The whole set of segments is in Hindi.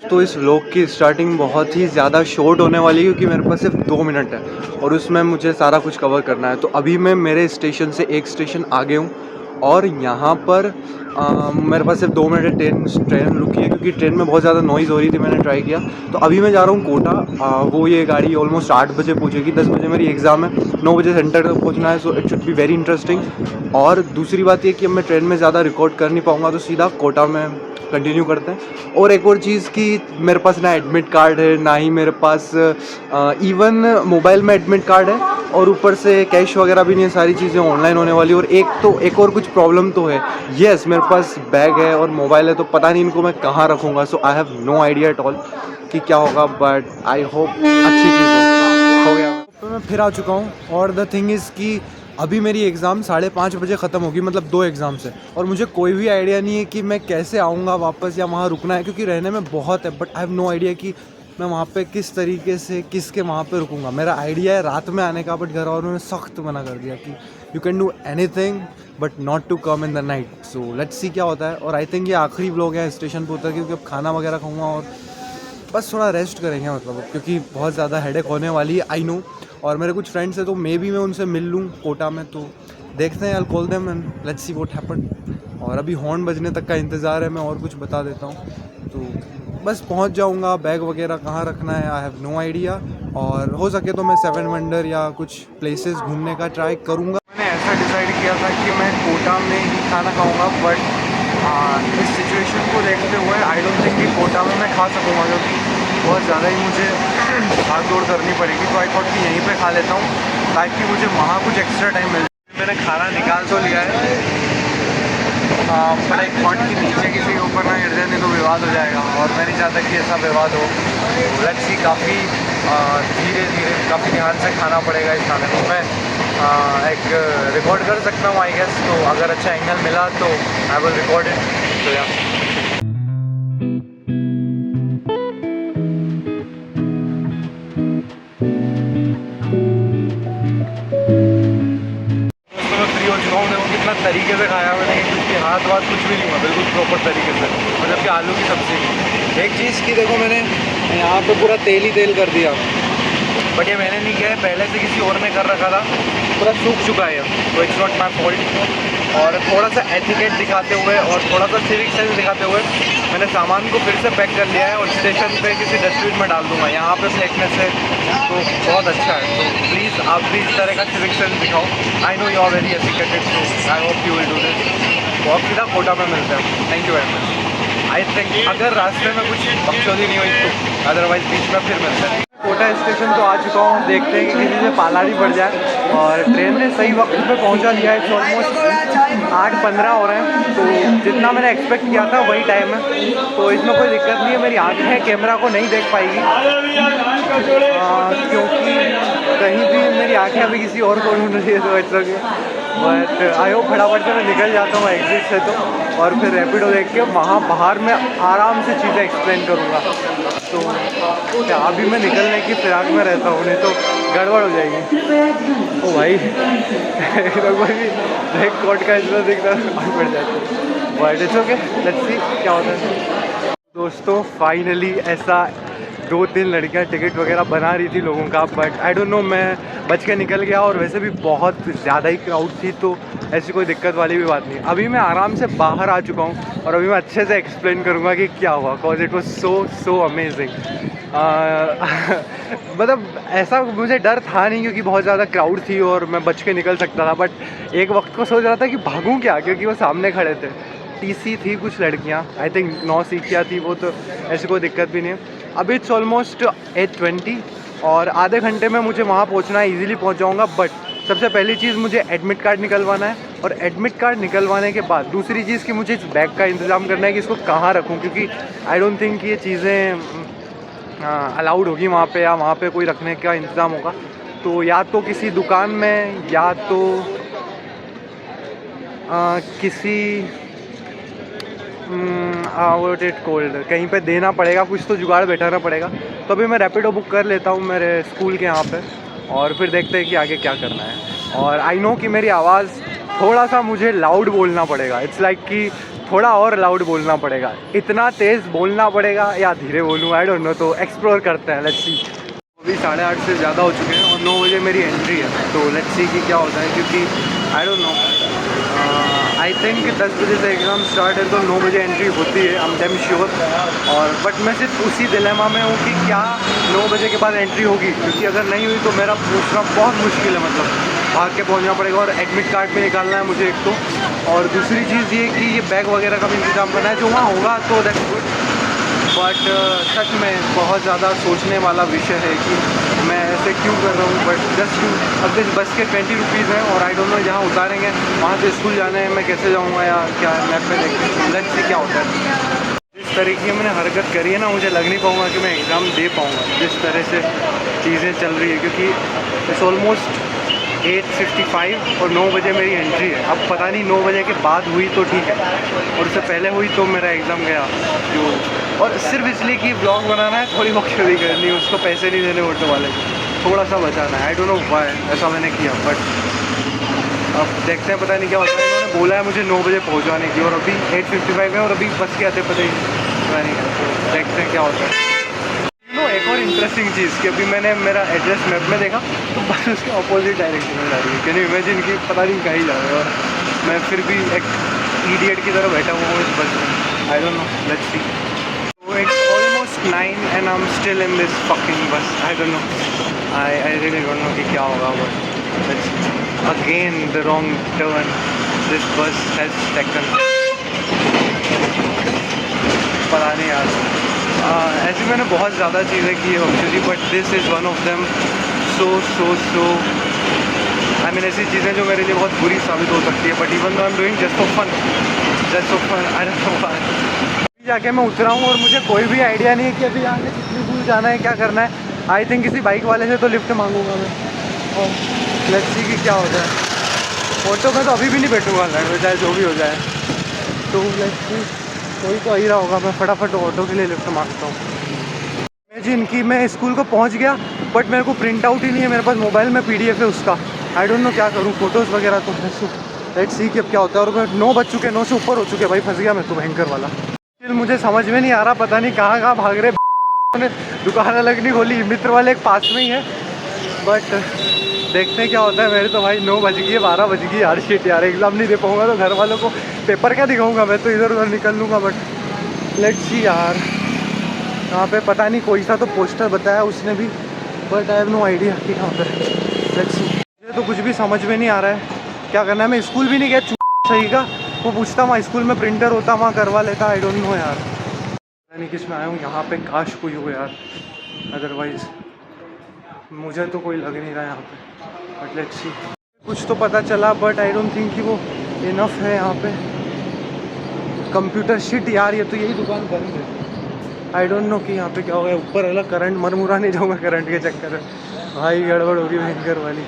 तो इस व्लॉग की स्टार्टिंग बहुत ही ज़्यादा शॉर्ट होने वाली है क्योंकि मेरे पास सिर्फ 2 मिनट है और उसमें मुझे सारा कुछ कवर करना है। तो अभी मैं मेरे स्टेशन से एक स्टेशन आगे हूँ और यहाँ पर मेरे पास सिर्फ 2 मिनट ट्रेन रुकी है क्योंकि ट्रेन में बहुत ज़्यादा नॉइज़ हो रही थी। मैंने ट्राई किया तो अभी मैं जा रहा हूँ कोटा। वो ये गाड़ी ऑलमोस्ट 8 बजे पहुँचेगी, 10 बजे मेरी एग्ज़ाम है, 9 बजे सेंटर तक पहुँचना है। So it should be very interesting. और दूसरी बात ये कि अब मैं ट्रेन में ज़्यादा रिकॉर्ड कर नहीं पाऊँगा तो सीधा कोटा में कंटिन्यू करते हैं। और एक और चीज़ कि मेरे पास ना एडमिट कार्ड है ना ही मेरे पास इवन मोबाइल में एडमिट कार्ड है और ऊपर से कैश वगैरह भी नहीं है। सारी चीज़ें ऑनलाइन होने वाली। और एक और कुछ प्रॉब्लम तो है। येस, मेरे पास बैग है और मोबाइल है तो पता नहीं इनको मैं कहाँ रखूँगा। So I have no idea at all कि क्या होगा, बट आई होप अच्छी चीज़ हो गया। तो मैं फिर आ चुका हूँ और द थिंग इज़ कि अभी मेरी एग्ज़ाम 5:30 बजे ख़त्म होगी, मतलब 2 एग्ज़ाम्स है और मुझे कोई भी आइडिया नहीं है कि मैं कैसे आऊँगा वापस या वहाँ रुकना है क्योंकि रहने में बहुत है। But I have no idea कि मैं वहाँ पे किस तरीके से किसके वहाँ पे रुकूँगा। मेरा आइडिया है रात में आने का, बट घर वालों ने सख्त मना कर दिया कि you can do anything but not to come in the night. So let's see क्या होता है। और आई थिंक ये आखिरी व्लॉग है स्टेशन पर उतर, क्योंकि अब खाना वगैरह खाऊँगा और बस थोड़ा रेस्ट करेंगे मतलब, क्योंकि बहुत ज़्यादा हेडेक होने वाली है, आई नो। और मेरे कुछ फ्रेंड्स हैं तो मे बी मैं उनसे मिल लूँ कोटा में, तो देखते हैं। I call them and let's see what happen. और अभी हॉर्न बजने तक का इंतज़ार है। मैं और कुछ बता देता हूँ तो बस पहुँच जाऊँगा। बैग वगैरह कहाँ रखना है आई हैव नो आइडिया। और हो सके तो मैं 7 वंडर या कुछ प्लेसेस घूमने का ट्राई करूँगा। मैंने ऐसा डिसाइड किया था कि मैं कोटा में ही खाना खाऊँगा, बट इस सिचुएशन को देखते हुए आई डोंट थिंक कि कोटा में मैं खा सकूँगा क्योंकि बहुत ज़्यादा ही मुझे भाग दौड़ करनी पड़ेगी। तो आई थॉट कि यहीं पे खा लेता हूँ ताकि मुझे वहाँ कुछ एक्स्ट्रा टाइम मिल जाए। मैंने खाना निकाल तो लिया है पर एक थॉट कि नीचे किसी के ऊपर ना गिर जाए, नहीं तो विवाद हो जाएगा और मैं नहीं चाहता कि ऐसा विवाद हो। लेट्स सी, काफ़ी धीरे धीरे काफ़ी ध्यान से खाना पड़ेगा इस खाने को। मैं एक रिकॉर्ड कर सकता हूँ आई गेस, तो अगर अच्छा एंगल मिला तो आई विल रिकॉर्ड इट। तो या कितना तरीके से खाया मैंने, क्योंकि हाथ वाथ कुछ भी नहीं हुआ, बिल्कुल प्रॉपर तरीके से। मतलब कि आलू की सब्ज़ी। एक चीज़ की देखो, मैंने यहाँ पे पूरा तेल ही तेल कर दिया, बट ये मैंने नहीं किया है, पहले से किसी और ने कर रखा था, पूरा सूख चुका है, तो इट्स नॉट माई फॉल्ट। और थोड़ा सा एथिकेट दिखाते हुए और थोड़ा सा सिविक सेंस दिखाते हुए मैंने सामान को फिर से पैक कर लिया है और स्टेशन पे किसी डस्टबिन में डाल दूँगा। यहाँ पे फेंकने से तो बहुत अच्छा है। तो प्लीज़ आप भी इस तरह का सिविक सेंस दिखाओ। I know you are very ethicated, so I hope you will do this. तो आप सीधा कोटा में मिलते हैं। Thank you very much. I think अगर रास्ते में कुछ बकचोदी नहीं हुई तो, अदरवाइज़ बीच में फिर मिलते हैं। कोटा स्टेशन तो आ चुका हूँ, देखते हैं कि किसी से पाला नहीं पड़ जाए। और ट्रेन ने सही वक्त पे पहुँचा दिया है। ऑलमोस्ट 8:15 हो रहे हैं, तो जितना मैंने एक्सपेक्ट किया था वही टाइम है, तो इसमें कोई दिक्कत नहीं है। मेरी आँखें कैमरा को नहीं देख पाएगी क्योंकि कहीं भी मेरी आँखें अभी किसी और को ढूंढ रही है, तो it's okay. But I hope फटाफट से मैं निकल जाता हूँ एग्जिट से, तो और फिर रैपिडो देख के वहाँ बाहर में आराम से चीज़ें एक्सप्लेन करूँगा। तो क्या अभी मैं निकलने की फिराक में रहता हूँ, नहीं तो गड़बड़ हो जाएगी। ओ भाई एक कोट का इतना दिखता है पड़ जाती है, but it's okay, let's see क्या होता है। दोस्तों फाइनली ऐसा 2-3 लड़कियां टिकट वगैरह बना रही थी लोगों का, बट आई डोंट नो, मैं बच के निकल गया। और वैसे भी बहुत ज़्यादा ही क्राउड थी, तो ऐसी कोई दिक्कत वाली भी बात नहीं। अभी मैं आराम से बाहर आ चुका हूँ और अभी मैं अच्छे से एक्सप्लेन करूँगा कि क्या हुआ, because it was so amazing. मतलब ऐसा मुझे डर था नहीं क्योंकि बहुत ज़्यादा क्राउड थी और मैं बच के निकल सकता था, बट एक वक्त को सोच रहा था कि भागूँ क्या, क्योंकि वो सामने खड़े थे। टीसी थी कुछ लड़कियाँ, आई थिंक 9 सीखियाँ थी वो, तो ऐसी कोई दिक्कत भी नहीं है। अभी इट्स ऑलमोस्ट 8:20 और आधे घंटे में मुझे वहाँ पहुँचना है, ईजिली पहुँच जाऊँगा। बट सबसे पहली चीज़ मुझे एडमिट कार्ड निकलवाना है, और एडमिट कार्ड निकलवाने के बाद दूसरी चीज़ कि मुझे इस बैग का इंतज़ाम करना है कि इसको कहाँ रखूँ, क्योंकि आई डोंट थिंक ये चीज़ें अलाउड होगी वहाँ पे, या वहाँ पे कोई रखने का इंतज़ाम होगा। तो या तो किसी दुकान में, या तो किसी आउट इट कोल्ड कहीं पे देना पड़ेगा, कुछ तो जुगाड़ बैठाना पड़ेगा। तो अभी मैं रैपिडो बुक कर लेता हूँ मेरे स्कूल के यहाँ पे, और फिर देखते हैं कि आगे क्या करना है। और आई नो कि मेरी आवाज़ थोड़ा सा मुझे लाउड बोलना पड़ेगा, इट्स लाइक कि थोड़ा और लाउड बोलना पड़ेगा, इतना तेज़ बोलना पड़ेगा या धीरे बोलूँ, आई डोंट नो। तो एक्सप्लोर करते हैं, लेट्स सी। अभी 8:30 से ज़्यादा हो चुके हैं और 9 बजे मेरी एंट्री है, तो लेट्स सी कि क्या होता है, क्योंकि आई डोंट नो, आई थिंक 10 बजे से एग्ज़ाम स्टार्ट है तो 9 बजे एंट्री होती है, आई एम डैम श्योर। और बट मैं सिर्फ उसी डिलेमा में हूँ कि क्या 9 बजे के बाद एंट्री होगी, क्योंकि अगर नहीं हुई तो मेरा पूछना बहुत मुश्किल है, मतलब भाग के पहुंचना पड़ेगा और एडमिट कार्ड भी निकालना है मुझे एक तो। और दूसरी चीज़ ये कि ये बैग वगैरह का भी इंतज़ाम करना है, जो वहाँ होगा तो दैट्स गुड। बट सच में बहुत ज़्यादा सोचने वाला विषय है कि मैं ऐसे क्यों कर रहा हूँ, बट जस्ट क्यों। अब इस बस के 20 रुपीज़ हैं और आई डोंट नो जहाँ उतारेंगे वहाँ से स्कूल जाना है, मैं कैसे जाऊँगा या क्या, मैप में देखते लेट्स सी क्या होता है। जिस तरीके की मैंने हरकत करी है ना, मुझे लग नहीं पाऊँगा कि मैं एग्ज़ाम दे पाऊँगा जिस तरह से चीज़ें चल रही है, क्योंकि इट्स ऑलमोस्ट 8:55 और 9 बजे मेरी एंट्री है। अब पता नहीं 9 बजे के बाद हुई तो ठीक है, और उससे पहले हुई तो मेरा एग्ज़ाम गया जो। और सिर्फ इसलिए कि ब्लॉग बनाना है, थोड़ी बकचोदी करनी है, उसको पैसे नहीं देने ऑटो वाले को, थोड़ा सा बचाना है। आई डोंट नो व्हाई ऐसा मैंने किया, बट अब देखते हैं, पता नहीं क्या होता है। इन्होंने बोला है मुझे 9 बजे पहुँचाने की और अभी 8:55 है और अभी बस के आते पता नहीं है, तो देखते हैं क्या होता है। एक और इंटरेस्टिंग चीज़ कि अभी मैंने मेरा एड्रेस मैप में देखा तो बस उसके अपोजिट डायरेक्शन में जा रही है। कैन यू इमेजिन कि पता नहीं कहीं जा रहे हो, और मैं फिर भी एक इडियट की तरह बैठा हुआ हूँ इस बस में। आई don't no, let's see. So it's almost 9 and I'm still in this fucking bus. I don't know. I really don't know कि क्या होगा, but it's again the wrong turn this bus has taken. पता नहीं यार, ऐसी मैंने बहुत ज़्यादा चीज़ें की है actually, but this is one of them. So I mean ऐसी चीज़ें जो मेरे लिए बहुत बुरी साबित हो सकती है, but even though I am doing just for fun, I don't know why. जाके मैं उतरा हूँ और मुझे कोई भी आइडिया नहीं है कि अभी आगे कितनी दूर जाना है, क्या करना है। आई थिंक किसी बाइक वाले से तो लिफ्ट मांगूंगा मैं, और लेट्स सी कि क्या होता है। ऑटो में तो अभी भी नहीं बैठूंगा, चाहे जो भी हो जाए, तो लेट्स सी। कोई तो आ ही रहा होगा, मैं फटाफट ऑटो के लिए लिफ्ट मांगता हूँ। इमेजिन कि मैं स्कूल को पहुँच गया, बट मेरे को प्रिंट आउट ही नहीं है मेरे पास, मोबाइल में PDF है उसका। आई डोंट नो क्या करूँ, फ़ोटोज़ वगैरह तो लेट्स सी कि अब क्या होता है। और 9 बज चुके, 9 से ऊपर हो चुके, भाई फंस गया मैं तो भयंकर वाला। फिर मुझे समझ में नहीं आ रहा, पता नहीं कहाँ भाग रहे। दुकान अलग नहीं खोली, मित्र वाले एक पास में ही है, बट देखते हैं क्या होता है। मेरे तो भाई 9 बज गई, 12 बज गई यार, शिट यार, एग्ज़ाम नहीं दे पाऊँगा तो घर वालों को पेपर क्या दिखाऊँगा, मैं तो इधर उधर निकल लूँगा। बट लेट्स सी यार, यहाँ पे पता नहीं कोई सा तो पोस्टर बताया उसने भी, but I have no idea कि कहाँ पर। लेट्स सी, मुझे तो कुछ भी समझ में नहीं आ रहा है क्या करना है। मैं स्कूल भी नहीं गया सही का, वो पूछता वहाँ स्कूल में प्रिंटर होता, वहाँ करवा लेता। आई डोंट नो यार, पता नहीं किस में आया हूँ यहाँ पे, काश कोई हो यार, अदरवाइज़ मुझे तो कोई लग नहीं रहा है यहाँ पे। बट लेट्स सी, कुछ तो पता चला, बट आई डोंट थिंक कि वो इनफ है यहाँ पे। कंप्यूटर शिट यार, ये तो यही दुकान बंद है। आई डोंट नो कि यहाँ पे क्या होगा। ऊपर अलग करंट मरमुरा नहीं जाऊँगा करंट के चक्कर में, भाई गड़बड़ होगी भयंकर वाली।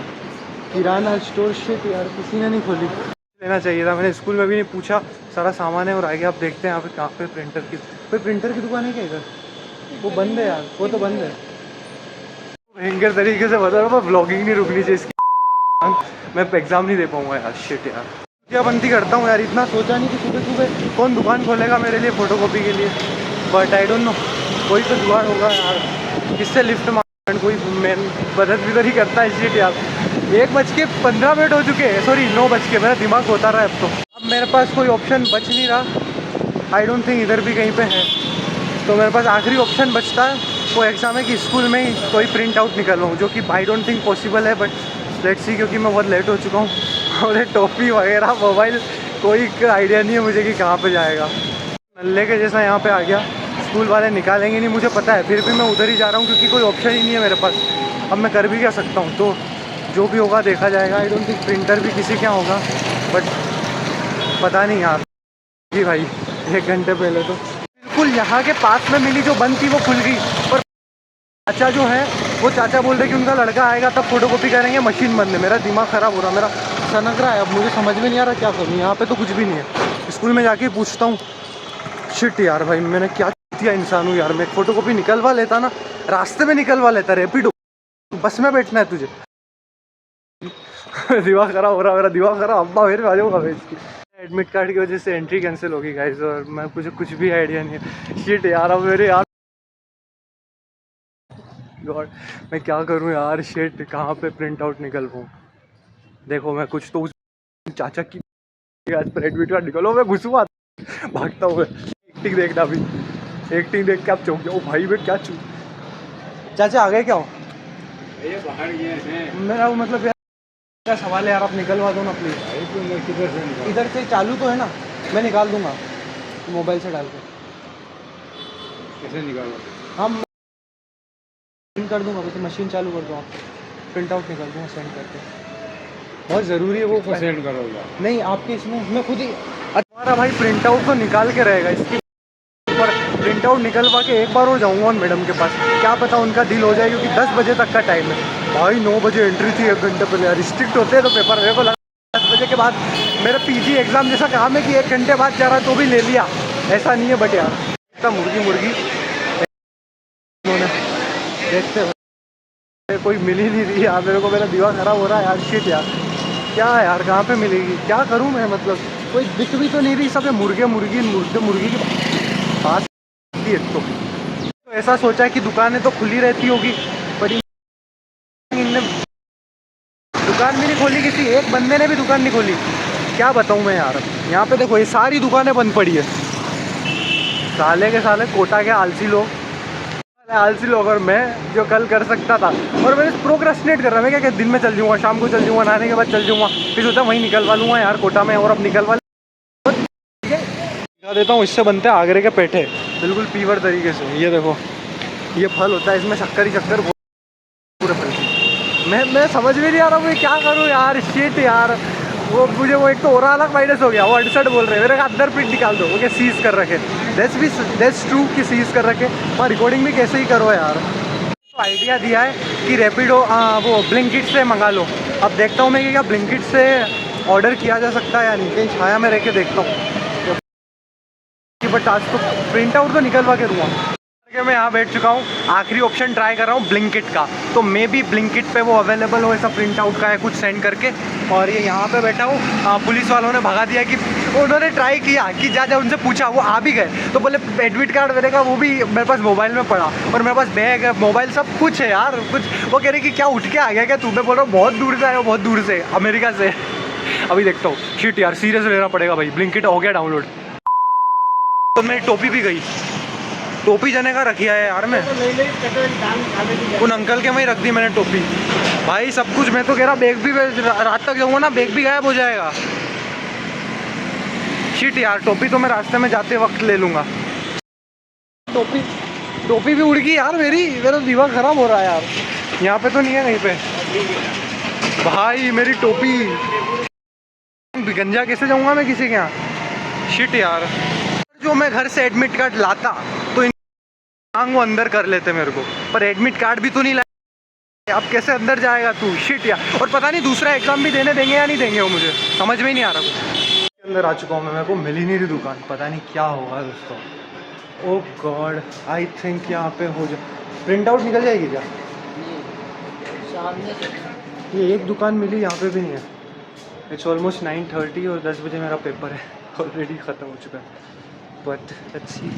किराना स्टोर शिट यार, किसी ने नहीं खोली, लेना चाहिए था। मैंने स्कूल में भी नहीं पूछा, सारा सामान है और आगे आप देखते हैं यहाँ पे कहाँ पे प्रिंटर की, कोई प्रिंटर की दुकान है क्या इधर? वो बंद है यार, वो तो बंद है। भयंकर तरीके से बता रहा हूँ, ब्लॉगिंग नहीं रुकनी चाहिए इसकी। मैं एग्ज़ाम नहीं दे पाऊँगा यार, शिट यार। क्या बनती करता हूँ यार, इतना सोचा नहीं कि सुबह सुबह कौन दुकान खोलेगा मेरे लिए फ़ोटोकॉपी के लिए, बट आई डोंट नो, कोई तो जुगाड़ होगा यार। किससे लिफ्ट मांग, कोई मैं मदद भी तो नहीं करता है, शिट यार। 1:15 हो चुके हैं, सॉरी 9 बज के, मेरा दिमाग होता रहा है अब तो। अब मेरे पास कोई ऑप्शन बच नहीं रहा। आई डोंट थिंक इधर भी कहीं पे है, तो मेरे पास आखिरी ऑप्शन बचता है वो एग्ज़ाम है कि स्कूल में ही कोई प्रिंट आउट निकलवाऊँ, जो कि आई डोंट थिंक पॉसिबल है, बट लेट्स सी, क्योंकि मैं बहुत लेट हो चुका हूँ। और टॉफ़ी वगैरह मोबाइल कोई आइडिया नहीं है मुझे कि कहाँ पर जाएगा। नल्ले के जैसा यहाँ पर आ गया, स्कूल वाले निकालेंगे नहीं मुझे पता है, फिर भी मैं उधर ही जा रहा हूँ क्योंकि कोई ऑप्शन ही नहीं है मेरे पास। अब मैं कर भी क्या सकता हूँ, तो जो भी होगा देखा जाएगा। आई डोंट थिंक प्रिंटर भी किसी क्या होगा, बट पता नहीं यार जी भाई। 1 घंटे पहले तो बिल्कुल यहाँ के पास में मिली, जो बंद थी वो खुल गई, पर चाचा जो है वो चाचा बोल रहे कि उनका लड़का आएगा तब फोटोकॉपी करेंगे, मशीन बंद है। मेरा दिमाग ख़राब हो रहा, मेरा सनक रहा है, अब मुझे समझ में नहीं आ रहा क्या करूँ। यहाँ पे तो कुछ भी नहीं है, स्कूल में जाके पूछता हूँ। शिट यार भाई, मैंने क्या किया इंसान हूँ यार। मैं फ़ोटोकॉपी निकलवा लेता ना, रास्ते में निकलवा लेता, रैपिडो बस में बैठना है तुझे। दिमाग खराब हो रहा, मेरा दिमाग खराब। अब्बा मेरे आ जाऊँगा मैं इसकी। एडमिट कार्ड की वजह से एंट्री कैंसिल होगी गाइस, और मैं मुझे कुछ भी आइडिया नहीं है। शिट यार, अब मेरे यार गॉड मैं क्या करूं यार। शिट, कहाँ पे प्रिंट आउट निकलवाऊं? देखो मैं कुछ तो उस चाचा की आज पर एडमिट कार्ड निकलो, मैं घुसूँ भागता हूँ। एक्टिंग देखना अभी, एक्टिंग देख के आप चौंक जाओ भाई। मैं क्या चूँ, चाचा आ गए क्या हो? ये बाहर ये हैं। मेरा वो मतलब यार क्या सवाल है यार, आप निकलवा दो ना प्लीज़। किधर से निकाल? इधर से चालू तो है ना, मैं निकाल दूंगा मोबाइल से डाल के। कैसे निकालो? हम प्रिंट कर दूंगा, वैसे मशीन चालू कर दो आप, प्रिंट आउट निकाल दूंगा सेंड करके। बहुत ज़रूरी है वो। सेंड करोगे? नहीं आपके इसमें मैं खुद ही। तुम्हारा भाई प्रिंट आउट तो निकाल के रहेगा, इसकी पर प्रिंट आउट निकलवा के एक बार और जाऊँगा उन मैडम के पास, क्या पता उनका डील हो जाए, क्योंकि 10 बजे तक का टाइम है भाई। 9 बजे एंट्री थी, 1 घंटे पहले। रिस्ट्रिक्ट होते हैं तो पेपर मेरे को लगा 10 बजे के बाद। मेरा पीजी एग्ज़ाम जैसा काम है कि 1 घंटे बाद जा रहा है तो भी ले लिया, ऐसा नहीं है। बट यार इतना मुर्गी उन्होंने देखते हुए कोई मिल ही नहीं रही यार मेरे को। मेरा दिमाग खराब हो रहा है यार। शिट यार, क्या है यार, कहाँ पे मिलेगी, क्या करूँ मैं? मतलब कोई दिख भी तो नहीं रही, सब मुर्गी की बात है। तो ऐसा सोचा है कि दुकानें तो खुली रहती होगी, पर इनने दुकान भी नहीं खोली, किसी एक बंदे ने भी दुकान नहीं खोली। क्या बताऊँ मैं यार। यहाँ पे देखो ये सारी दुकानें बंद पड़ी है। साले के साले कोटा के आलसी लोग, और मैं जो कल कर सकता था, और मैंने प्रोक्रेस्टिनेट कर रहा। मैं क्या दिन में चल जाऊँगा, शाम को चल जाऊँगा, नहाने के बाद चल जाऊँगा, फिर सोचा वहीं निकलवा लूँगा यार कोटा में। और अब निकलवा दिखा देता हूँ। इससे बनते हैं आगरे के पेठे, बिल्कुल पीवर तरीके से। ये देखो, ये फल होता है, इसमें शक्कर ही शक्कर पूरे फल की। मैं समझ में नहीं आ रहा मैं क्या करूँ यार। शिट यार, वो मुझे वो एक तो और अलग माइनस हो गया। वो 68 बोल रहे हैं, मेरे का अंदर प्रिंट निकाल दो। ओके सीज कर रखे, दैट्स ट्रू कि सीज कर रखे, और रिकॉर्डिंग भी कैसे ही करो यार। तो आइडिया दिया है कि रैपिडो वो ब्लिंकिट से मंगा लो। अब देखता हूँ मैं कि क्या ब्लिंकिट से ऑर्डर किया जा सकता है या नहीं। कहीं छाया में रह के देखता हूँ, बट आज तो प्रिंट आउट तो निकलवा के दूँगा। मैं यहाँ बैठ चुका हूँ, आखिरी ऑप्शन ट्राई कर रहा हूँ ब्लिंकिट का। तो मे बी ब्लिंकिट पे वो अवेलेबल हो ऐसा प्रिंट आउट का है कुछ सेंड करके। और ये यहाँ पे बैठा हूँ, पुलिस वालों ने भगा दिया कि उन्होंने ट्राई किया कि जा उनसे पूछा, वो आ भी गए तो बोले एडमिट कार्ड मेरे का वो भी मेरे पास मोबाइल में पड़ा, और मेरे पास बैग है, मोबाइल सब कुछ है यार कुछ। वो कह रहे कि क्या उठ के आ गया क्या तू? मैं बोल रहा हूँ बहुत दूर से आया हो, बहुत दूर से, अमेरिका से। अभी देखता हूँ। शिट यार, सीरियस लेना पड़ेगा भाई। ब्लिंकिट हो गया डाउनलोड। तो मेरी टोपी भी गई, टोपी जाने का रखिया है यार मैं। उन अंकल के में ही रख दी मैंने टोपी भाई, सब कुछ। मैं तो कह रहा बैग भी, रात तक जाऊँगा ना बैग भी गायब हो जाएगा। शिट यार, टोपी तो मैं रास्ते में जाते वक्त ले लूँगा। टोपी भी उड़ गई यार मेरा दिमाग ख़राब हो रहा है यार। यहाँ पे तो नहीं है कहीं पे भाई मेरी टोपी। गंजा कैसे जाऊँगा मैं किसी के यहाँ? शिट यार, जो मैं घर से एडमिट कार्ड लाता तो वो अंदर कर लेते मेरे को, पर एडमिट कार्ड भी तो नहीं लाया। अब कैसे अंदर जाएगा तू? शिट यार। और पता नहीं दूसरा एग्जाम भी देने देंगे या नहीं देंगे, वो मुझे समझ में ही नहीं आ रहा कुछ। अंदर आ चुका हूँ मैं, मेरे को मिल ही नहीं रही दुकान, पता नहीं क्या होगा दोस्तों। ओह गॉड, आई थिंक यहाँ पे हो जाए। प्रिंट आउट निकल जाएगी क्या? ये एक दुकान मिली, यहाँ पे भी नहीं है। इट्स ऑलमोस्ट 9:30 और 10 बजे मेरा पेपर है, ऑलरेडी ख़त्म हो चुका है। बट लेट्स सी,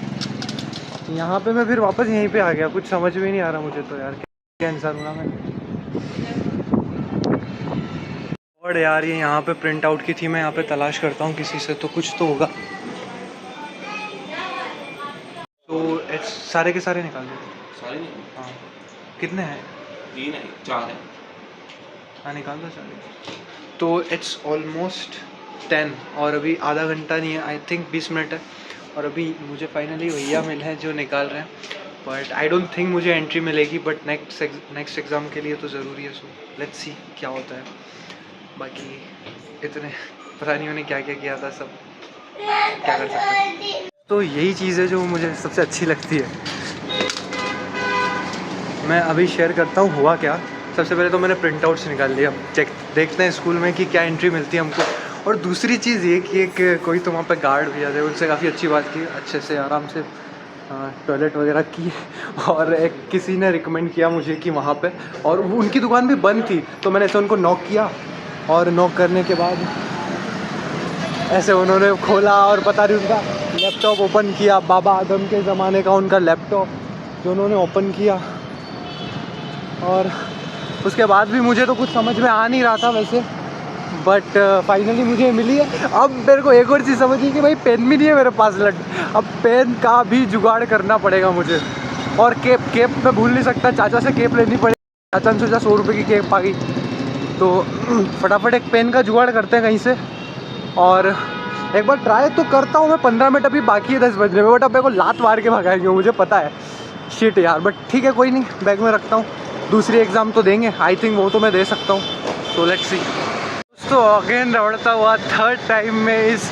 यहाँ पे मैं फिर वापस यहीं पे आ गया। कुछ समझ में नहीं आ रहा मुझे तो यार, क्या इंसान हूँ मैं। और यार ये यहाँ पे प्रिंट आउट की थी, मैं यहाँ पे तलाश करता हूँ किसी से, तो कुछ तो होगा। तो सारे के सारे निकाल दो। सारे नहीं? हाँ, कितने हैं? 3 है, 4 है। हाँ निकाल दो सारे। तो इट्स ऑलमोस्ट 10 और अभी आधा घंटा नहीं है, आई थिंक 20 मिनट है। और अभी मुझे फाइनली भैया मिले हैं जो निकाल रहे हैं, बट आई डोंट थिंक मुझे एंट्री मिलेगी, बट नेक्स्ट एग्ज़ाम के लिए तो ज़रूरी है। सो लेट्स सी क्या होता है। बाकी इतने पता नहीं मैंने क्या क्या किया था, सब क्या कर सकते हैं। तो यही चीज़ है जो मुझे सबसे अच्छी लगती है। मैं अभी शेयर करता हूँ हुआ क्या। सबसे पहले तो मैंने प्रिंट आउट्स निकाल लिया, देखते हैं स्कूल में कि क्या एंट्री मिलती है हमको। और दूसरी चीज़ ये कि एक कोई तो वहाँ पे गार्ड भैया थे, उनसे काफ़ी अच्छी बात की, अच्छे से आराम से टॉयलेट वगैरह की। और एक किसी ने रिकमेंड किया मुझे कि वहाँ पे, और वो उनकी दुकान भी बंद थी, तो मैंने ऐसे उनको नॉक किया। और नॉक करने के बाद ऐसे उन्होंने खोला और पता नहीं उनका लैपटॉप ओपन किया, बाबा आदम के ज़माने का उनका लैपटॉप जो उन्होंने ओपन किया। और उसके बाद भी मुझे तो कुछ समझ में आ नहीं रहा था वैसे, बट फाइनली मुझे मिली है। अब मेरे को एक और चीज़ समझी कि भाई पेन भी नहीं है मेरे पास अब पेन का भी जुगाड़ करना पड़ेगा मुझे। और केप मैं भूल नहीं सकता, चाचा से केप लेनी पड़ेगी। चाचा ने सोचा 100 रुपये की केप आ गई, तो फटाफट एक पेन का जुगाड़ करते हैं कहीं से। और एक बार ट्राई तो करता हूँ मैं, 15 मिनट अभी बाकी है 10 बजने में, बट अब मेरे को लात मार के भगाएंगे मुझे पता है। शिट यार, बट ठीक है कोई नहीं, बैग में रखता हूँ। दूसरी एग्ज़ाम तो देंगे आई थिंक, वो तो मैं दे सकता हूँ, सो लेट्स सी। तो अगेन दौड़ता हुआ थर्ड टाइम में इस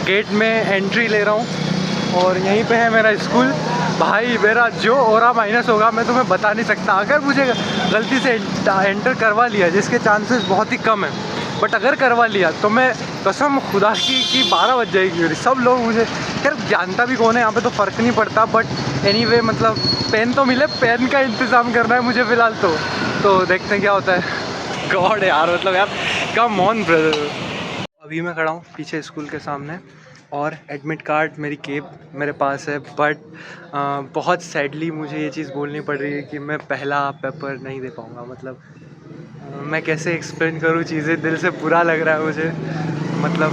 गेट में एंट्री ले रहा हूँ और यहीं पे है मेरा स्कूल। भाई मेरा जो ओरा माइनस होगा मैं तुम्हें बता नहीं सकता। अगर मुझे गलती से एंटर करवा लिया, जिसके चांसेस बहुत ही कम है, बट अगर करवा लिया तो मैं कसम खुदा की 12 बज जाएगी मेरी। सब लोग मुझे, खैर जानता भी कौन है यहाँ पे तो फ़र्क नहीं पड़ता, बट एनीवे मतलब पेन तो मिले, पेन का इंतज़ाम करना है मुझे फ़िलहाल। तो देखते हैं क्या होता है। गॉड यार, मतलब यार कम ऑन ब्रदर। अभी मैं खड़ा हूँ पीछे स्कूल के सामने और एडमिट कार्ड, मेरी केप मेरे पास है, बट बहुत सैडली मुझे ये चीज़ बोलनी पड़ रही है कि मैं पहला पेपर नहीं दे पाऊँगा। मतलब मैं कैसे एक्सप्लेन करूँ चीज़ें, दिल से बुरा लग रहा है मुझे। मतलब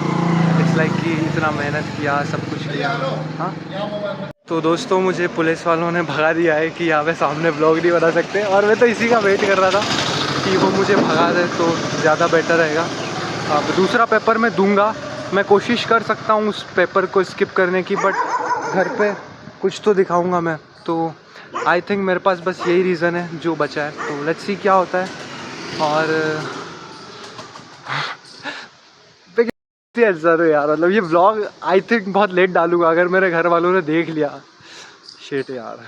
इट्स लाइक कि इतना मेहनत किया, सब कुछ किया। हाँ तो दोस्तों, मुझे पुलिस वालों ने भगा दिया है कि यहाँ पे सामने ब्लॉग नहीं बना सकते, और मैं तो इसी का वेट कर रहा था कि वो मुझे भगा दे तो ज़्यादा बेटर रहेगा। अब दूसरा पेपर मैं दूंगा, मैं कोशिश कर सकता हूँ उस पेपर को स्किप करने की, बट घर पे कुछ तो दिखाऊंगा मैं। तो आई थिंक मेरे पास बस यही रीज़न है जो बचा है, तो लेट्स सी क्या होता है। और सर यार, मतलब ये व्लॉग आई थिंक बहुत लेट डालूंगा अगर मेरे घर वालों ने देख लिया। शिट यार,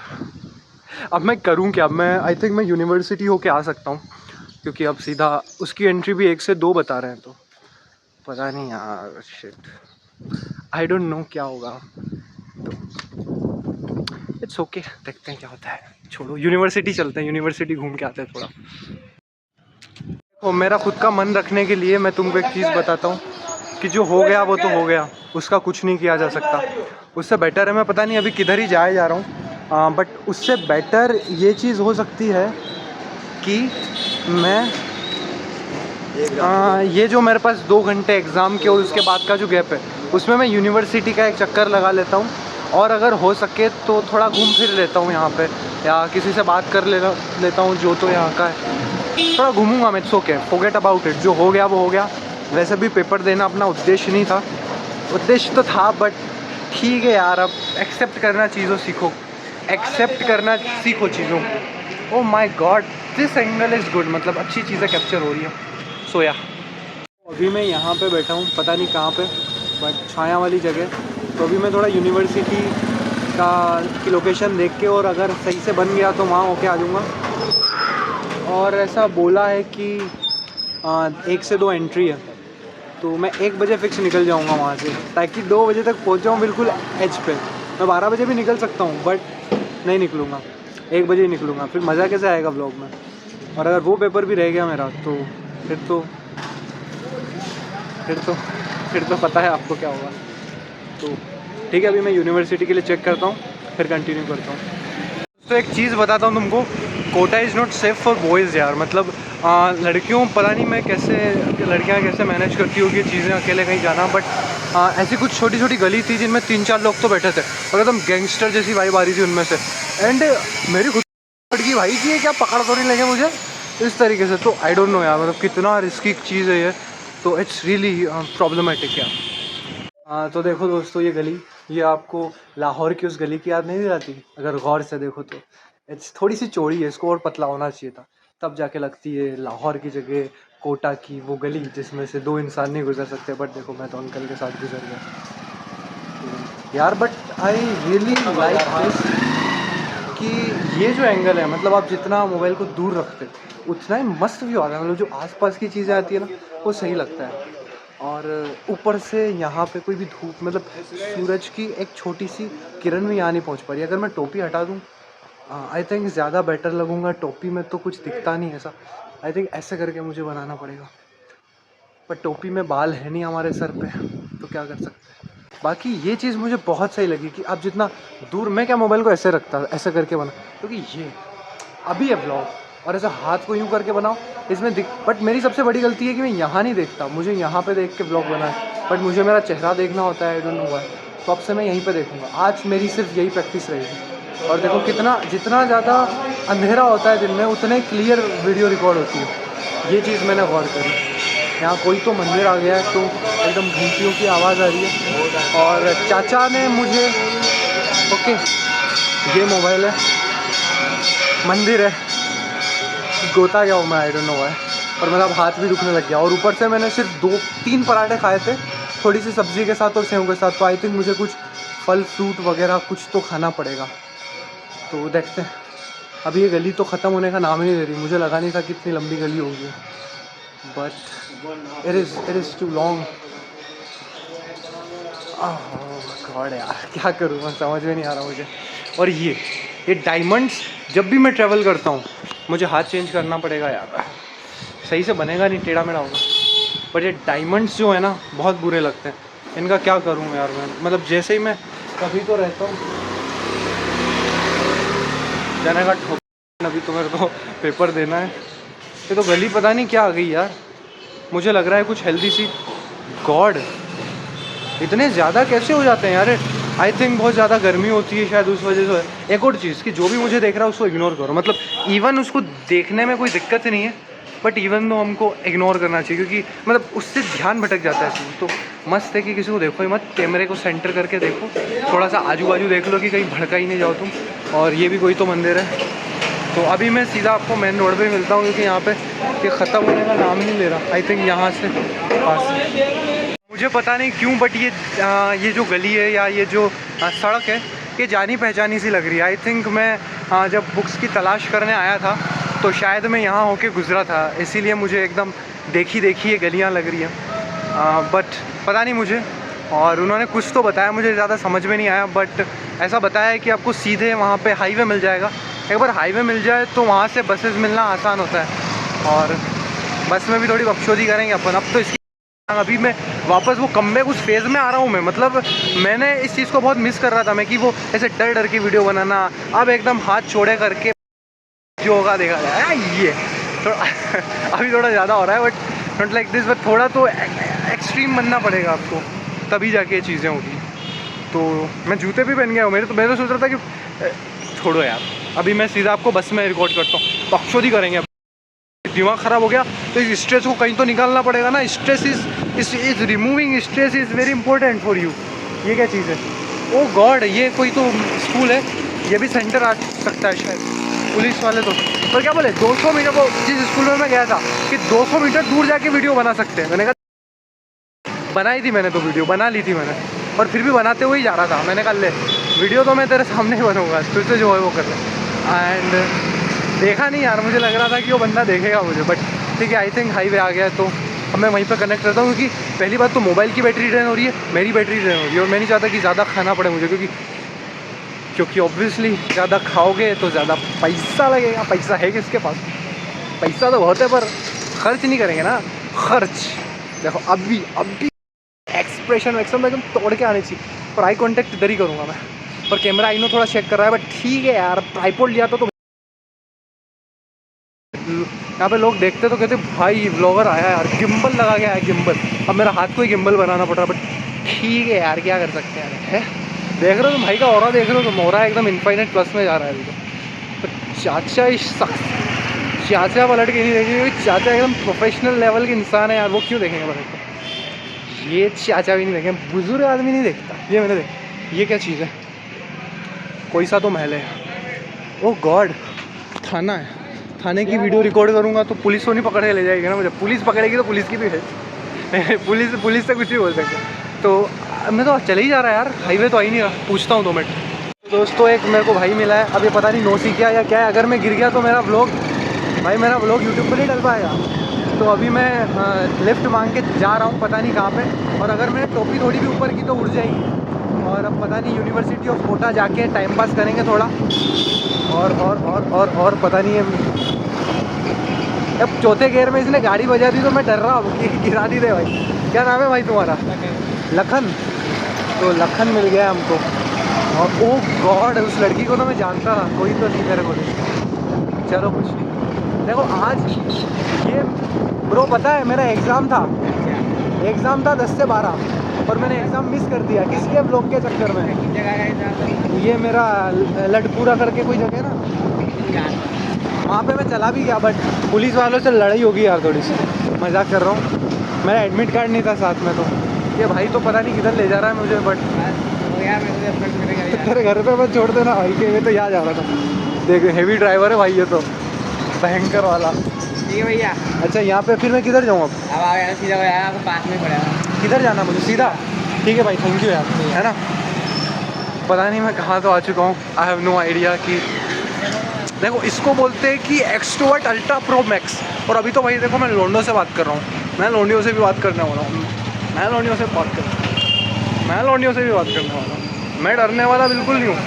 अब मैं करूँ क्या? मैं आई थिंक मैं यूनिवर्सिटी होके आ सकता हूँ, क्योंकि अब सीधा उसकी एंट्री भी 1 से 2 बता रहे हैं, तो पता नहीं यार। शिट, आई डोंट नो क्या होगा, तो इट्स ओके, देखते हैं क्या होता है। छोड़ो, यूनिवर्सिटी चलते हैं, यूनिवर्सिटी घूम के आते हैं थोड़ा। तो मेरा खुद का मन रखने के लिए मैं तुमको एक चीज़ बताता हूँ कि जो हो गया वो तो हो गया, उसका कुछ नहीं किया जा सकता। उससे बेटर है, मैं पता नहीं अभी किधर ही जा रहा हूँ, बट उससे बेटर ये चीज़ हो सकती है कि मैं ये जो मेरे पास 2 घंटे एग्ज़ाम के और उसके बाद का जो गैप है, उसमें मैं यूनिवर्सिटी का एक चक्कर लगा लेता हूँ, और अगर हो सके तो थोड़ा घूम फिर लेता हूँ यहाँ पे, या किसी से बात कर लेता हूँ जो तो यहाँ का है, थोड़ा घूमूंगा मैं। It's okay, forget about it, जो हो गया वो हो गया। वैसे भी पेपर देना अपना उद्देश्य नहीं था, उद्देश्य तो था, बट ठीक है यार, अब एक्सेप्ट करना चीज़ों सीखो, एक्सेप्ट करना सीखो चीज़ों को। Oh my God, this angle is good, मतलब अच्छी चीज़ें कैप्चर हो रही है। सोया अभी मैं यहाँ पे बैठा हूँ, पता नहीं कहाँ पे, बट छाया वाली जगह। तो अभी मैं थोड़ा यूनिवर्सिटी की लोकेशन देख के, और अगर सही से बन गया तो वहाँ होके आ जाऊँगा। और ऐसा बोला है कि 1 से 2 एंट्री है, तो मैं 1 बजे फिक्स निकल जाऊंगा वहाँ से, ताकि 2 बजे तक पहुँच जाऊँ बिल्कुल एज पे। मैं 12 बजे भी निकल सकता हूँ, बट नहीं निकलूँगा, 1 बजे ही निकलूँगा। फिर मज़ा कैसे आएगा व्लॉग में? और अगर वो पेपर भी रह गया मेरा, तो फिर तो पता है आपको क्या होगा। तो ठीक है, अभी मैं यूनिवर्सिटी के लिए चेक करता हूँ, फिर कंटिन्यू करता हूँ। तो एक चीज़ बताता हूँ तुमको, Kota is not safe for boys यार। मतलब लड़कियों, पता नहीं मैं कैसे, लड़कियाँ कैसे मैनेज करती होगी चीज़ें, अकेले कहीं जाना, बट ऐसी कुछ छोटी छोटी गली थी जिनमें 3-4 लोग तो बैठे थे, और एकदम गैंगस्टर जैसी वाइब आ रही थी उनमें से। एंड मेरी खुद लड़की भाई की है क्या, पकड़ तो नहीं लेंगे मुझे इस तरीके से? तो आई डोंट नो यार, मतलब कितना रिस्की चीज़ है ये, तो इट्स रियली प्रॉब्लमेटिक यार। तो देखो दोस्तों, ये गली, ये आपको लाहौर की उस गली की याद नहीं दिलाती? अगर गौर से देखो तो इट्स थोड़ी सी चौड़ी है, इसको और पतला होना चाहिए था, तब जाके लगती है लाहौर की जगह कोटा की वो गली जिसमें से 2 इंसान नहीं गुजर सकते। बट देखो, मैं तो अंकल के साथ गुजर गया यार। But I really like this कि ये जो एंगल है, मतलब आप जितना मोबाइल को दूर रखते उतना ही मस्त व्यू आता है। मतलब जो आसपास की चीज़ें आती है ना, वो सही लगता है। और ऊपर से यहाँ पे कोई भी धूप, मतलब सूरज की एक छोटी सी किरण भी यहाँ नहीं पहुँच पा रही। अगर मैं टोपी हटा दूँ, आई थिंक ज़्यादा बेटर लगूंगा। टोपी में तो कुछ दिखता नहीं ऐसा, आई थिंक ऐसे करके मुझे बनाना पड़ेगा। पर टोपी में बाल है नहीं हमारे सर पे, तो क्या कर सकते हैं। बाकी ये चीज़ मुझे बहुत सही लगी कि आप जितना दूर, मैं क्या मोबाइल को ऐसे रखता, ऐसे करके बना, क्योंकि ये अभी है व्लॉग और ऐसा हाथ को यूँ करके बनाओ इसमें बट मेरी सबसे बड़ी गलती है कि मैं यहाँ नहीं देखता, मुझे यहाँ पे देख के व्लॉग बनाए, बट मुझे मेरा चेहरा देखना होता है, आई डोंट नो व्हाई, तो अब से मैं यहीं पे देखूँगा। आज मेरी सिर्फ यही प्रैक्टिस रहेगी। और देखो कितना, जितना ज़्यादा अंधेरा होता है दिन में उतने क्लियर वीडियो रिकॉर्ड होती है, ये चीज़ मैंने गौर करी। यहाँ कोई तो मंदिर आ गया है, तो एकदम घंटियों की आवाज़ आ रही है। और चाचा ने मुझे, ओके ये मोबाइल है, मंदिर है, गोता गया हूँ मैं, आई डोंट नो व्हाई, और मेरा हाथ भी दुखने लग गया। और ऊपर से मैंने सिर्फ 2-3 पराठे खाए थे थोड़ी सी सब्ज़ी के साथ और सेव के साथ, तो आई थिंक मुझे कुछ फल फ्रूट वगैरह कुछ तो खाना पड़ेगा। तो देखते हैं। अभी ये गली तो ख़त्म होने का नाम ही नहीं ले रही, मुझे लगा नहीं था कि इतनी लंबी गली होगी, but it is too long. God यार क्या करूँ मैं, समझ में नहीं आ रहा मुझे। और ये डायमंड्स, जब भी मैं ट्रैवल करता हूँ मुझे हाथ चेंज करना पड़ेगा यार, सही से बनेगा नहीं, टेढ़ा मेढ़ा होगा। बट ये डायमंड्स जो है ना बहुत बुरे लगते हैं, इनका क्या करूँ यार मैं, मतलब जैसे ही मैं कभी तो रहता हूँ जाने का ठोक, अभी तो मेरे को पेपर देना है। ये तो गली पता नहीं क्या आ गई यार, मुझे लग रहा है कुछ हेल्दी सी। गॉड इतने ज़्यादा कैसे हो जाते हैं यार, आई थिंक बहुत ज़्यादा गर्मी होती है शायद उस वजह से। एक और चीज़ कि जो भी मुझे देख रहा है उसको इग्नोर करो, मतलब इवन उसको देखने में कोई दिक्कत नहीं है, बट इवन तो हमको इग्नोर करना चाहिए, क्योंकि मतलब उससे ध्यान भटक जाता है इसमें। तो मस्त है कि किसी को देखो ही मत, कैमरे को सेंटर करके देखो, थोड़ा सा आजू बाजू देख लो कि कहीं भड़का ही नहीं जाओ तुम। और ये भी कोई तो मंदिर है, तो अभी मैं सीधा आपको मेन रोड पे मिलता हूँ, क्योंकि यहाँ पे ये ख़त्म होने का नाम ही नहीं ले रहा। आई थिंक यहाँ से पास, मुझे पता नहीं क्यों, बट ये जो गली है या ये जो सड़क है ये जानी पहचानी सी लग रही है। आई थिंक मैं जब बुक्स की तलाश करने आया था तो शायद मैं यहाँ होके गुजरा था, इसीलिए मुझे एकदम देखी ये गलियाँ लग रही हैं। बट पता नहीं मुझे, और उन्होंने कुछ तो बताया, मुझे ज़्यादा समझ में नहीं आया, बट ऐसा बताया है कि आपको सीधे वहाँ पे हाईवे मिल जाएगा। एक बार हाईवे मिल जाए तो वहाँ से बसेस मिलना आसान होता है, और बस में भी थोड़ी बकचोदी करेंगे अपन। अब तो इसकी अभी मैं वापस वो कमबैक उस फेज़ में आ रहा हूँ मैं, मतलब मैंने इस चीज़ को बहुत मिस कर रहा था मैं, कि वो ऐसे डर की वीडियो बनाना, अब एकदम हाथ छोड़े करके जो होगा देखा जाए। ये तो अभी थोड़ा ज़्यादा हो रहा है, but not like this, but थोड़ा तो एक्सट्रीम बनना पड़ेगा आपको, तभी जाके ये चीज़ें होगी। तो मैं जूते भी पहन गया हूँ, मैं तो सोच रहा था कि छोड़ो यार, अभी मैं सीधा आपको बस में रिकॉर्ड करता हूँ, बकचोदी करेंगे। दिमाग ख़राब हो गया तो इस स्ट्रेस को कहीं तो निकालना पड़ेगा ना। Stress is removing stress is very important for you. ये क्या चीज़ है? ओह गॉड, ये कोई तो स्कूल है, ये भी सेंटर आ सकता है शायद। पुलिस वाले तो पर क्या बोले 200 मीटर, वो जिस स्कूल में मैं गया था कि 200 मीटर दूर जाके वीडियो बना सकते हैं। मैंने कहा बनाई थी मैंने, तो वीडियो बना ली थी मैंने, और फिर भी बनाते हुए ही जा रहा था। मैंने कहा ले वीडियो तो मैं तेरे सामने ही बनूँगा, फिर से जो है वो कर रहा। एंड देखा नहीं यार, मुझे लग रहा था कि वो बंदा देखेगा मुझे, बट ठीक है। आई थिंक हाईवे आ गया है, तो अब मैं वहीं पर कनेक्ट करता हूँ, क्योंकि पहली बात तो मोबाइल की बैटरी ड्रेन हो रही है, मेरी बैटरी ड्रेन हो रही है, और मैं नहीं चाहता कि ज़्यादा खाना पड़े मुझे, क्योंकि ऑब्वियसली ज़्यादा खाओगे तो ज़्यादा पैसा लगेगा। पैसा है किसके पास? पैसा तो बहुत है, पर खर्च नहीं करेंगे ना। खर्च देखो अभी एक्सप्रेशन एकदम तोड़ के आने चाहिए, और आई कॉन्टेक्ट इधर ही करूँगा मैं, पर कैमरा आई नो थोड़ा चेक कर रहा है, बट ठीक है यार, ट्राइपॉड लिया तो यहाँ पे लोग देखते तो कहते भाई व्लॉगर आया यार, गिम्बल लगा के आया, गिम्बल। अब मेरा हाथ को ही गिम्बल बनाना पड़ रहा, बट ठीक है यार, क्या कर सकते हैं। है देख रहे हो तुम भाई का ऑरा, देख रहे हो तुम, ऑरा एकदम इनफाइनाइट प्लस में जा रहा है अभी तो। चाचा इस चाचा पलट के नहीं देखेंगे, चाचा एकदम प्रोफेशनल लेवल के इंसान है यार, वो क्यों देखेंगे पलट को? ये चाचा भी नहीं देखेंगे, बुजुर्ग आदमी नहीं देखता। ये मैंने ये क्या चीज़ है? कोई सा तो महल है। ओह गॉड, थाना है। थाने की वीडियो रिकॉर्ड करूँगा तो पुलिस तो नहीं पकड़ के ले जाएगी ना मुझे, पुलिस पकड़ेगी तो पुलिस की भी है पुलिस से कुछ भी बोल सकते। तो मैं तो चले ही जा रहा है यार, हाईवे तो आ ही नहीं रहा। पूछता हूँ 2 मिनट। दोस्तों एक मेरे को भाई मिला है, अब ये पता नहीं नोसी क्या या क्या है। अगर मैं गिर गया तो मेरा व्लॉग यूट्यूब पर नहीं डल पाएगा। तो अभी मैं लिफ्ट मांग के जा रहा हूँ, पता नहीं कहाँ पे, और अगर मैंने टोपी थोड़ी भी ऊपर की तो उड़ जाएगी। और अब पता नहीं यूनिवर्सिटी ऑफ कोटा जाके टाइम पास करेंगे थोड़ा, और पता नहीं है अब चौथे गियर में इसने गाड़ी बजा दी तो मैं डर रहा हूँ कि गिरा दी दे भाई। क्या नाम है भाई तुम्हारा? लखन। तो लखन मिल गया हमको। और ओ गॉड, उस लड़की को तो मैं जानता था, कोई तो नहीं मेरे को नहीं। चलो कुछ नहीं। देखो आज ये ब्रो पता है मेरा एग्ज़ाम था 10 से 12 और मैंने एग्ज़ाम मिस कर दिया किसके ब्लॉग के चक्कर में। ये मेरा लटपूरा करके कोई जगह ना, वहाँ पे मैं चला भी गया बट पुलिस वालों से लड़ाई होगी यार थोड़ी सी। मजाक कर रहा हूँ, मेरा एडमिट कार्ड नहीं था साथ में। तो ये भाई तो पता नहीं किधर ले जा रहा है मुझे, बट तेरे घर पे मैं छोड़ देना भाई के, मैं तो यहाँ जा रहा था। देख हेवी ड्राइवर है भाई ये तो, भयंकर वाला। ठीक है भैया। अच्छा यहाँ पे फिर मैं किधर जाऊँ अब? आ गया सीधा हो जाएगा, आपको पास में पड़ेगा। किधर जाना मुझे? सीधा? ठीक है भाई, थैंक यू यार, है ना। पता नहीं मैं कहाँ तो आ चुका हूँ, आई हैव नो आइडिया। कि देखो इसको बोलते हैं कि एक्सट्रोवर्ट अल्ट्रा प्रो मैक्स। और अभी तो भाई देखो मैं लोंडो से बात कर रहा हूँ, मैं लोंडियों से भी बात करने वाला हूँ, मैं लोंडियों से भी बात करने वाला हूँ। मैं डरने वाला बिल्कुल नहीं हूँ।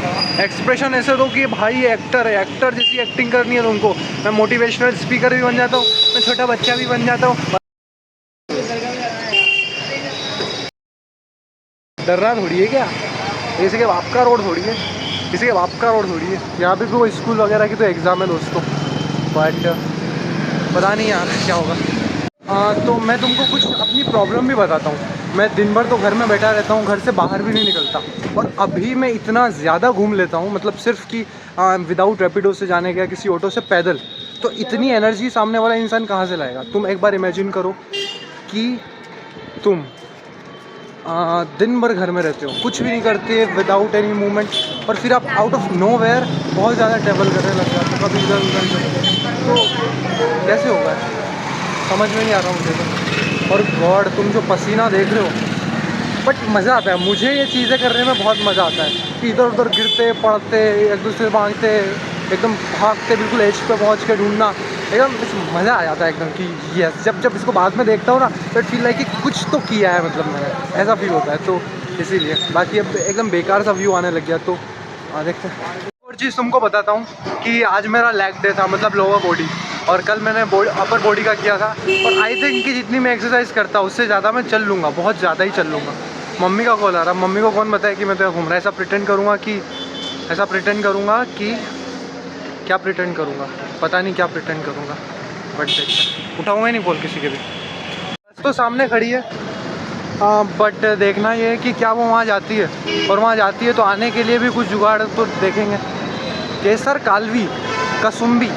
एक्सप्रेशन ऐसे दो कि भाई एक्टर है, एक्टर जैसी एक्टिंग करनी है तुमको। मैं मोटिवेशनल स्पीकर भी बन जाता हूँ, मैं छोटा बच्चा भी बन जाता हूँ। डरना थोड़ी है क्या, किसी के बाप का रोड थोड़ी है, किसी के बाप का रोड थोड़ी है। यहाँ पे कोई स्कूल वगैरह की तो एग्ज़ाम है दोस्तों, बट पता नहीं यार क्या होगा। तो मैं तुमको कुछ अपनी प्रॉब्लम भी बताता हूँ। मैं दिन भर तो घर में बैठा रहता हूँ, घर से बाहर भी नहीं निकलता। और अभी मैं इतना ज़्यादा घूम लेता हूँ, मतलब सिर्फ कि विदाउट रैपिडो से जाने का, किसी ऑटो से पैदल। तो इतनी एनर्जी सामने वाला इंसान कहाँ से लाएगा? तुम एक बार इमेजिन करो कि तुम दिन भर घर में रहते हो, कुछ भी नहीं करते, विदाउट एनी मूवमेंट, और फिर आप आउट ऑफ नो वेयर बहुत ज़्यादा ट्रैवल करने लग जाते हो, कभी इधर उधर। तो कैसे होगा? समझ में नहीं आ रहा मुझे तो। और गॉड तुम जो पसीना देख रहे हो, बट मज़ा आता है मुझे ये चीज़ें करने में, बहुत मज़ा आता है कि इधर उधर गिरते पड़ते, एक दूसरे से मांगते, एकदम भागते, बिल्कुल एज पे पहुँच के ढूंढना, एकदम मज़ा आ जाता है एकदम कि यस। जब इसको बाद में देखता हूँ ना तो इट फील लाइक कि कुछ तो किया है, मतलब मैंने, ऐसा फील होता है। तो इसीलिए बाकी अब एकदम बेकार सा व्यू आने लग गया। तो देखते हैं। और चीज़ तुमको बताता हूँ कि आज मेरा लेग डे था, मतलब लोअर बॉडी, और कल मैंने अपर बॉडी का किया था। और आई थिंक कि जितनी मैं एक्सरसाइज करता हूँ उससे ज़्यादा मैं चल लूँगा, बहुत ज़्यादा ही चल लूँगा। मम्मी का कॉल आ रहा, मम्मी को कौन बताया कि मैं तो घूम रहा है। ऐसा प्रिटेंड करूँगा कि क्या प्रिटेंड करूँगा, पता नहीं क्या प्रिटेंड करूँगा, बट उठाऊँगा ही नहीं कॉल किसी के भी। तो सामने खड़ी है, बट देखना ये है कि क्या वो वहाँ जाती है, और वहाँ जाती है तो आने के लिए भी कुछ जुगाड़ तो देखेंगे। केसर कालवी कसुम्बी,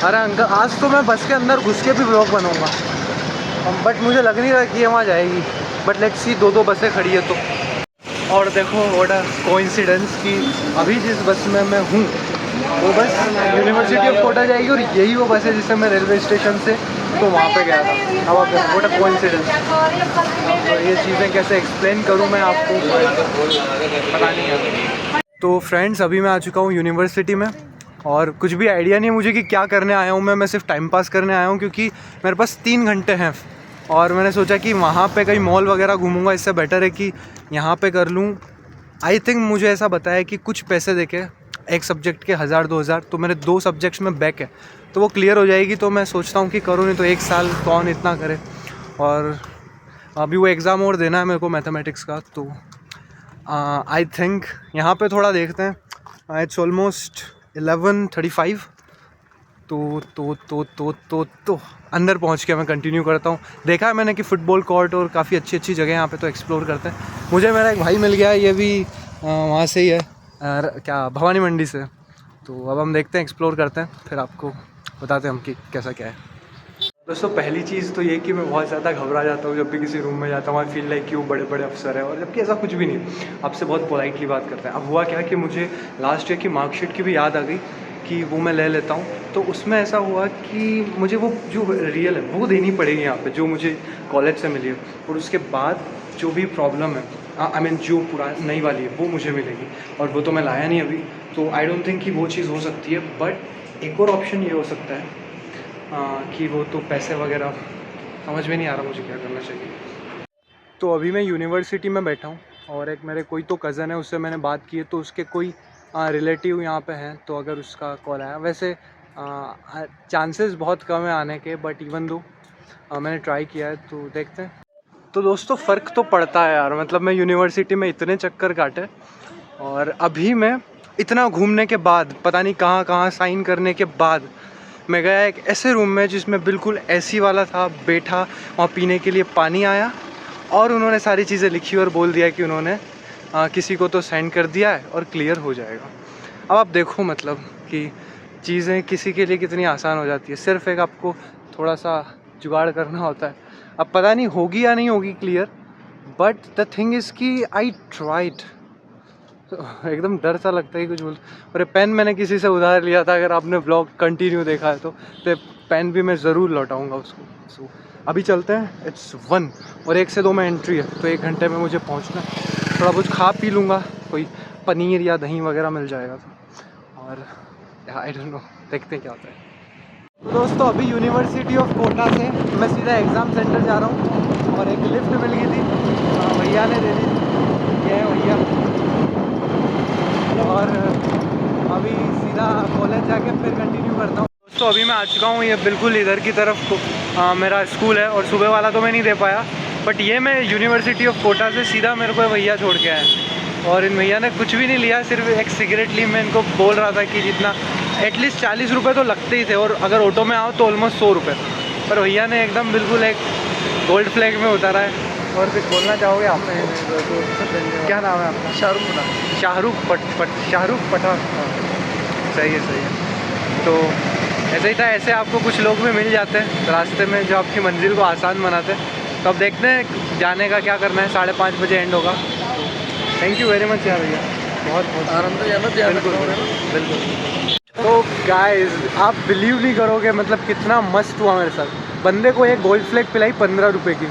अरे अंकल आज तो मैं बस के अंदर घुस के भी व्लॉग बनाऊँगा, बट मुझे लग नहीं रहा कि ये वहाँ जाएगी। बट लेट्स सी, दो बसें खड़ी है तो। और देखो व्हाट अ कोइंसिडेंस कि अभी जिस बस में मैं हूँ वो बस यूनिवर्सिटी ऑफ कोटा जाएगी, और यही वो बस है जिससे मैं रेलवे स्टेशन से तो वहाँ पे गया था। अब व्हाट अ कोइंसिडेंस। तो ये चीज़ें कैसे एक्सप्लेन करूँ मैं आपको, पता नहीं है। तो फ्रेंड्स अभी मैं आ चुका हूँ यूनिवर्सिटी में, और कुछ भी आइडिया नहीं है मुझे कि क्या करने आया हूँ मैं सिर्फ टाइम पास करने आया हूँ, क्योंकि मेरे पास 3 घंटे हैं। और मैंने सोचा कि वहाँ पे कहीं मॉल वगैरह घूमूंगा, इससे बेटर है कि यहाँ पे कर लूँ। आई थिंक मुझे ऐसा बताया कि कुछ पैसे देके एक सब्जेक्ट के 1000-2000, तो मेरे 2 सब्जेक्ट्स में बैक है तो वो क्लियर हो जाएगी। तो मैं सोचता हूँ कि करूँ, नहीं तो 1 साल कौन इतना करे। और अभी वो एग्ज़ाम और देना है मेरे को मैथमेटिक्स का, तो आई थिंक यहाँ पे थोड़ा देखते हैं। It's almost 11:35। तो अंदर पहुँच के मैं कंटिन्यू करता हूँ। देखा है मैंने कि फ़ुटबॉल कोर्ट और काफ़ी अच्छी अच्छी जगह यहाँ पे, तो एक्सप्लोर करते हैं। मुझे मेरा एक भाई मिल गया है, ये भी वहाँ से ही है, क्या भवानी मंडी से। तो अब हम देखते हैं, एक्सप्लोर करते हैं, फिर आपको बताते हैं हम कि कैसा क्या है। दोस्तों पहली चीज़ तो ये कि मैं बहुत ज़्यादा घबरा जाता हूँ जब भी किसी रूम में जाता हूँ। आई फील लाइक कि वो बड़े बड़े अफसर है, और जबकि ऐसा कुछ भी नहीं, आपसे बहुत पोलाइटली बात करते हैं। अब हुआ क्या कि मुझे लास्ट ईयर की मार्कशीट की भी याद आ गई कि वो मैं ले लेता हूँ। तो उसमें ऐसा हुआ कि मुझे वो जो रियल है वो देनी पड़ेगी यहाँ पे, जो मुझे कॉलेज से मिली है। और उसके बाद जो भी प्रॉब्लम है, आई मीन जो पुरानी नई वाली है, वो मुझे मिलेगी। और वो तो मैं लाया नहीं अभी, तो आई डोंट थिंक कि वो चीज़ हो सकती है। बट एक और ऑप्शन ये हो सकता है कि वो तो पैसे वगैरह, समझ में नहीं आ रहा मुझे क्या करना चाहिए। तो अभी मैं यूनिवर्सिटी में बैठा हूँ, और एक मेरे कोई तो कज़न है, उससे मैंने बात की है, तो उसके कोई रिलेटिव यहाँ पे हैं, तो अगर उसका कॉल आया। वैसे चांसेस बहुत कम है आने के, बट इवन दो मैंने ट्राई किया है तो देखते हैं। तो दोस्तों फ़र्क तो पड़ता है यार, मतलब मैं यूनिवर्सिटी में इतने चक्कर काटे और अभी मैं इतना घूमने के बाद, पता नहीं कहाँ कहाँ साइन करने के बाद, मैं गया एक ऐसे रूम में जिसमें बिल्कुल एसी वाला था, बैठा वहाँ पीने के लिए पानी आया और उन्होंने सारी चीज़ें लिखी और बोल दिया कि उन्होंने किसी को तो सेंड कर दिया है और क्लियर हो जाएगा। अब आप देखो मतलब कि चीज़ें किसी के लिए कितनी आसान हो जाती है, सिर्फ एक आपको थोड़ा सा जुगाड़ करना होता है। अब पता नहीं होगी या नहीं होगी clear, but the thing is कि आई ट्राइड। एकदम डर सा लगता है कुछ बोल। और ये पेन मैंने किसी से उधार लिया था, अगर आपने ब्लॉग कंटिन्यू देखा है तो पेन भी मैं ज़रूर लौटाऊंगा उसको। सो अभी चलते हैं, इट्स 1 और 1 से 2 में एंट्री है, तो 1 घंटे में मुझे पहुंचना है। थोड़ा कुछ खा पी लूँगा, कोई पनीर या दही वगैरह मिल जाएगा तो, और आई डोंट नो, देखते हैं क्या होता है। तो दोस्तों अभी यूनिवर्सिटी ऑफ कोटा से मैं सीधा एग्ज़ाम सेंटर जा रहा हूँ और एक लिफ्ट मिल गई थी, भैया ने दे दी, ये है भैया। और अभी सीधा कॉलेज जाके फिर कंटिन्यू करता हूँ। दोस्तों अभी मैं आ चुका हूँ, ये बिल्कुल इधर की तरफ मेरा स्कूल है, और सुबह वाला तो मैं नहीं दे पाया, बट ये मैं यूनिवर्सिटी ऑफ कोटा से सीधा मेरे को भैया छोड़ के आए, और इन भैया ने कुछ भी नहीं लिया, सिर्फ एक सिगरेट ली। मैं इनको बोल रहा था कि जितना एटलीस्ट 40 रुपये तो लगते ही थे, और अगर ऑटो में आओ तो ऑलमोस्ट 100 रुपये, पर भैया ने एकदम बिल्कुल एक गोल्ड फ्लैग में उतारा है। और कुछ बोलना चाहोगे आप? क्या नाम है आपका? शाहरुख पठान। सही है। तो ऐसे ही था, ऐसे आपको कुछ लोग भी मिल जाते हैं रास्ते में जो आपकी मंजिल को आसान बनाते हैं। तो अब देखते हैं जाने का क्या करना है, 5:30 बजे एंड होगा। थैंक यू वेरी मच यार भैया, बहुत आनंद। बिल्कुल। तो गाइस आप बिलीव नहीं करोगे मतलब कितना मस्त हुआ मेरे साथ। बंदे को एक गोल्ड फ्लैग पिलाई 15 रुपये की,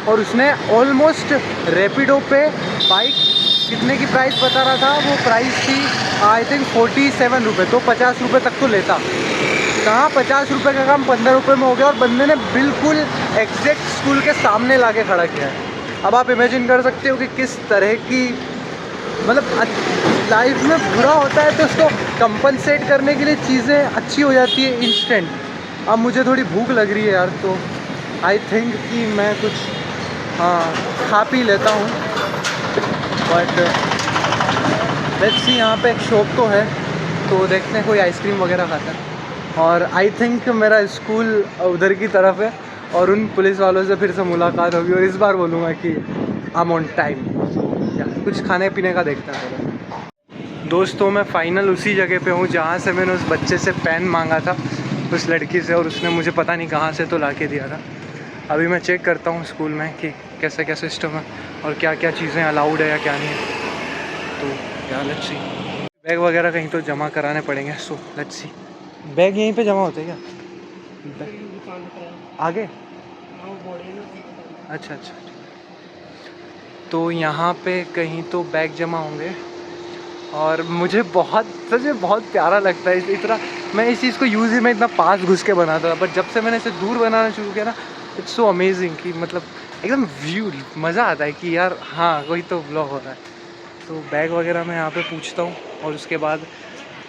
और उसने ऑलमोस्ट रैपिडो पे बाइक कितने की प्राइस बता रहा था, वो प्राइस थी आई थिंक 47 रुपये, तो 50 रुपये तक तो लेता। कहाँ 50 रुपये का काम 15 रुपये में हो गया, और बंदे ने बिल्कुल एग्जैक्ट स्कूल के सामने ला के खड़ा किया है। अब आप इमेजिन कर सकते हो कि किस तरह की मतलब लाइफ में बुरा होता है तो उसको कंपनसेट करने के लिए चीज़ें अच्छी हो जाती है इंस्टेंट। अब मुझे थोड़ी भूख लग रही है यार, तो आई थिंक कि मैं कुछ खा पी लेता हूँ, बट लेट्स सी। यहाँ पे एक शॉप तो है, तो देखते हैं कोई आइसक्रीम वगैरह खाता है। और आई थिंक मेरा स्कूल उधर की तरफ है, और उन पुलिस वालों से फिर से मुलाकात होगी, और इस बार बोलूँगा कि आई एम ऑन टाइम। कुछ खाने पीने का देखते हैं। दोस्तों मैं फ़ाइनल उसी जगह पे हूँ जहाँ से मैंने उस बच्चे से पेन मांगा था, उस लड़की से, और उसने मुझे पता नहीं कहाँ से तो ला के दिया था। अभी मैं चेक करता हूँ स्कूल में कि कैसे क्या सिस्टम है और क्या क्या चीज़ें अलाउड है या क्या नहीं है। तो यार लेट्स सी, बैग वगैरह कहीं तो जमा कराने पड़ेंगे। सो लेट्स सी, बैग यहीं पे जमा होते हैं क्या आगे? अच्छा। तो यहाँ पे कहीं तो बैग जमा होंगे, और मुझे सच में बहुत प्यारा लगता है इतना। मैं इस चीज़ को यूज़ ही मैं इतना पास घुस के बनाता था, बट जब से मैंने इसे दूर बनाना शुरू किया ना, इट्स सो अमेजिंग कि मतलब एकदम व्यू मज़ा आता है कि यार हाँ कोई तो व्लॉग हो रहा है। तो बैग वगैरह मैं यहाँ पे पूछता हूँ, और उसके बाद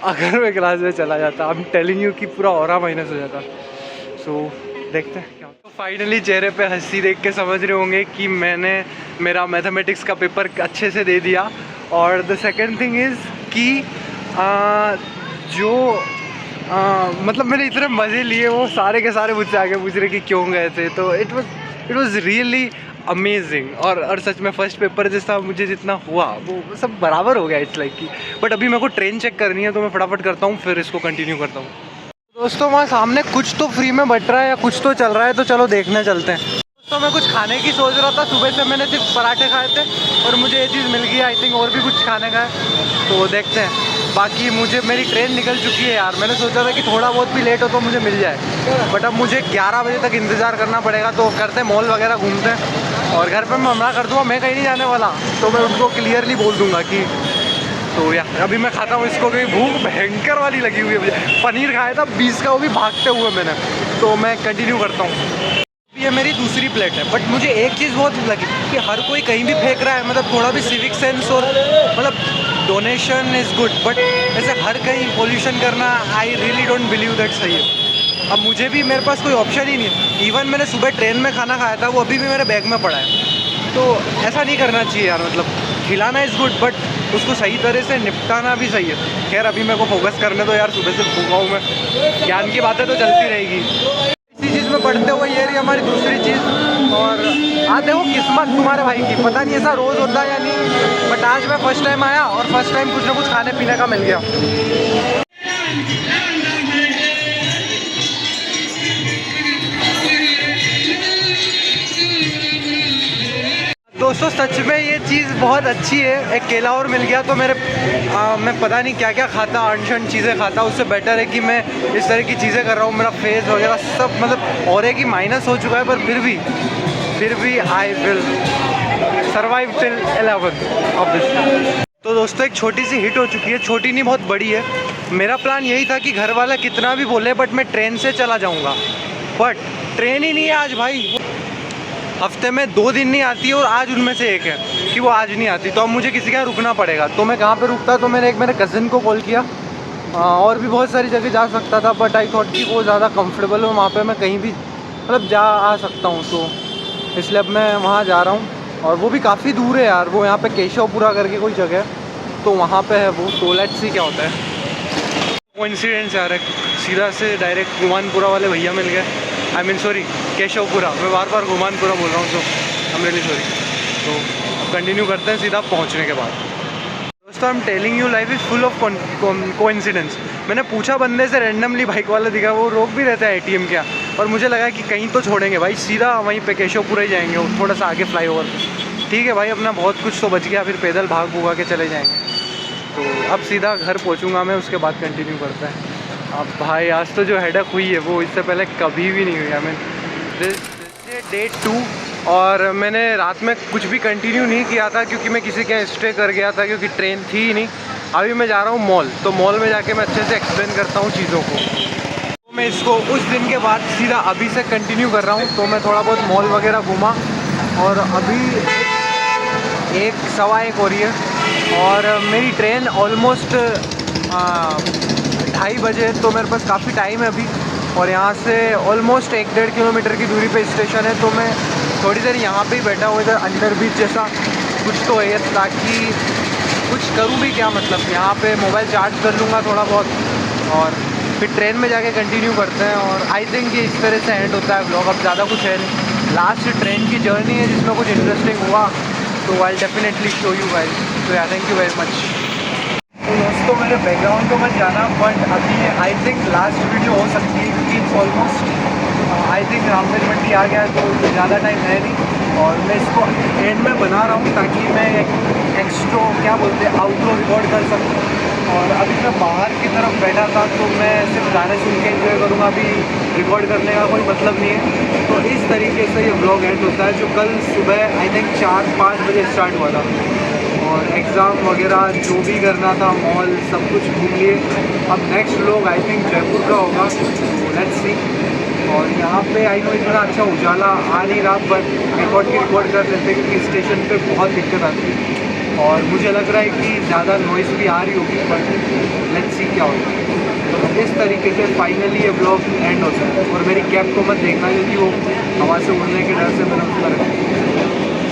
अगर मैं क्लास में चला जाता, आई एम टेलिंग यू कि पूरा ऑरा माइनस हो जाता। सो देखते हैं क्या। तो फाइनली चेहरे पे हंसी देख के समझ रहे होंगे कि मैंने मेरा मैथमेटिक्स का पेपर अच्छे से दे दिया। और द सेकेंड थिंग इज़ कि मतलब मैंने इतने मज़े लिए, वो सारे के सारे मुझसे आगे पूछ रहे कि क्यों गए थे। तो इट वाज रियली अमेजिंग। और सच में फ़र्स्ट पेपर जैसा मुझे जितना हुआ वो सब बराबर हो गया, इट्स लाइक कि। बट अभी मेरे को ट्रेन चेक करनी है, तो मैं फटाफट करता हूँ, फिर इसको कंटिन्यू करता हूँ। दोस्तों वहाँ सामने कुछ तो फ्री में बट रहा है या कुछ तो चल रहा है, तो चलो देखने चलते हैं। तो मैं कुछ खाने की सोच रहा था, सुबह से मैंने सिर्फ पराठे खाए थे और मुझे ये चीज़ मिल गई। आई थिंक और भी कुछ खाने का है, तो देखते हैं। बाकी मेरी ट्रेन निकल चुकी है यार। मैंने सोचा था कि थोड़ा बहुत भी लेट हो तो मुझे मिल जाए, बट अब मुझे 11 बजे तक इंतज़ार करना पड़ेगा। तो करते हैं मॉल वगैरह घूमते हैं, और घर पर मैं मना कर दूँगा, मैं कहीं नहीं जाने वाला, तो मैं उनको क्लियरली बोल दूँगा कि। तो यार अभी मैं खाता हूँ इसको, क्योंकि भूख भयंकर वाली लगी हुई है मुझे। पनीर खाया था 20 का, वो भी भागते हुए मैंने। तो मैं कंटिन्यू करता हूँ। ये मेरी दूसरी प्लेट है, बट मुझे एक चीज़ बहुत लगी कि हर कोई कहीं भी फेंक रहा है, मतलब थोड़ा भी सिविक सेंस और मतलब डोनेशन इज़ गुड, बट ऐसे हर कहीं पोल्यूशन करना I really don't believe that सही है। अब मुझे भी, मेरे पास कोई ऑप्शन ही नहीं है। इवन मैंने सुबह ट्रेन में खाना खाया था, वो अभी भी मेरे बैग में पड़ा है। तो ऐसा नहीं करना चाहिए यार, मतलब खिलाना इज़ गुड, बट उसको सही तरह से निपटाना भी सही है। खैर अभी मेरे को फोकस करने दो यार, सुबह से भूखा हूँ मैं, ज्ञान की बातें तो चलती रहेगी। इसी चीज़ में पढ़ते हुए ये रही हमारी दूसरी चीज़। और हाँ देखो, किस्मत तुम्हारे भाई की, पता नहीं ऐसा रोज़ होता है या नहीं, बट आज मैं फर्स्ट टाइम आया और फर्स्ट टाइम कुछ ना कुछ खाने पीने का मिल गया। दोस्तों सच में ये चीज़ बहुत अच्छी है, एक केला और मिल गया तो मैं पता नहीं क्या क्या खाता, अनशन चीज़ें खाता, उससे बेटर है कि मैं इस तरह की चीज़ें कर रहा हूँ। मेरा फेस वगैरह सब मतलब और है कि माइनस हो चुका है, पर फिर भी I will survive till 11 obviously. तो दोस्तों एक छोटी सी हिट हो चुकी है, छोटी नहीं बहुत बड़ी है। मेरा प्लान यही था कि घर वाला कितना भी बोले बट मैं ट्रेन से चला जाऊँगा, बट ट्रेन ही नहीं है आज भाई। हफ्ते में 2 दिन नहीं आती है और आज उनमें से एक है कि वो आज नहीं आती, तो अब मुझे किसी के यहाँ रुकना पड़ेगा। तो मैं कहाँ पे रुकता, तो मैंने मेरे कज़न को कॉल किया। और भी बहुत सारी जगह जा सकता था, बट आई थॉट कि वो ज़्यादा कंफर्टेबल हो वहाँ पे, मैं कहीं भी मतलब जा आ सकता हूँ, तो इसलिए अब मैं वहाँ जा रहा हूँ। और वो भी काफ़ी दूर है यार, वो यहाँ पे केशवपुरा करके कोई जगह है, तो वहाँ पे है वो। तो लेट्स सी क्या होता है। कोइंसिडेंस यार है, सीधा से डायरेक्ट गुमानपुरा वाले भैया मिल गए। आई मीन सॉरी, केशवपुरा, मैं बार बार गुमानपुरा बोल रहा हूँ, तो आई एम रियली सॉरी। तो अब कंटिन्यू करते हैं सीधा पहुँचने के बाद। दोस्तों I am telling you, life is full of coincidence. मैंने पूछा बंदे से, रैंडमली बाइक वाला दिखा, वो रोक भी रहता है ATM क्या, और मुझे लगा कि कहीं तो छोड़ेंगे भाई, सीधा वहीं पे केशवपुरा ही जाएंगे, थोड़ा सा आगे फ्लाईओवर। ठीक है भाई, अपना बहुत कुछ तो बच गया, फिर पैदल भाग भूगा के चले जाएंगे। तो अब सीधा घर पहुँचूँगा मैं, उसके बाद कंटिन्यू करते हैं। अब भाई आज तो जो हेडक हुई है वो इससे पहले कभी भी नहीं हुई। आई मीन दिस डे 2, और मैंने रात में कुछ भी कंटिन्यू नहीं किया था क्योंकि मैं किसी के यहाँ स्टे कर गया था, क्योंकि ट्रेन थी ही नहीं। अभी मैं जा रहा हूँ मॉल, तो मॉल में जाके मैं अच्छे से एक्सप्लेन करता हूँ चीज़ों को। तो मैं इसको उस दिन के बाद सीधा अभी से कंटिन्यू कर रहा हूँ। तो मैं थोड़ा बहुत मॉल वगैरह घूमा, और अभी 1:15 हो रही है और मेरी ट्रेन ऑलमोस्ट 2:30 बजे, तो मेरे पास काफ़ी टाइम है अभी। और यहाँ से ऑलमोस्ट 1-1.5 किलोमीटर की दूरी पे स्टेशन है, तो मैं थोड़ी देर यहाँ पे ही बैठा हूँ, इधर अंडर ब्रिज जैसा कुछ तो है, ताकि कुछ करूँ भी क्या, मतलब यहाँ पे मोबाइल चार्ज कर लूँगा थोड़ा बहुत, और फिर ट्रेन में जाके कंटिन्यू करते हैं। और आई थिंक ये इस तरह से एंड होता है व्लॉग। अब ज़्यादा कुछ है नहीं, लास्ट ट्रेन की जर्नी है जिसमें कुछ इंटरेस्टिंग हुआ, तो I definitely show you guys. तो या थैंक यू वेरी मच। तो दोस्तों मेरे बैकग्राउंड को मत जाना, बट अभी आई थिंक लास्ट वीडियो हो सकती है, क्योंकि it's almost I think Ramdev Mandi आ गया है, तो ज़्यादा टाइम है नहीं। और मैं इसको एंड में बना रहा हूँ ताकि मैं एक्स्ट्रा क्या बोलते हैं आउटरो रिकॉर्ड कर सकूँ। और अभी मैं बाहर की तरफ बैठा था, तो मैं सिर्फ गाने सुन के एंजॉय करूँगा, अभी रिकॉर्ड करने का कोई मतलब नहीं है। तो इस तरीके से ये व्लॉग एंड होता है, जो कल सुबह आई थिंक 4-5 बजे स्टार्ट हुआ था। और एग्ज़ाम वगैरह जो भी करना था, मॉल सब कुछ घूम लिए। अब next vlog I think Jaipur का होगा, लेट्स सी। और यहाँ पे आई नो इतना अच्छा उजाला आ नहीं रहा, बट रिकॉर्ड कर लेते क्योंकि स्टेशन पे बहुत दिक्कत आती है। और मुझे लग रहा है कि ज़्यादा नॉइज़ भी आ रही होगी, बट लेट्स सी क्या होता है। तो इस तरीके से फाइनली ये व्लॉग एंड होता है। और मेरी कैब को मत देखना, क्योंकि वो हवा से उड़ने के डर से मैंने उसका रखा।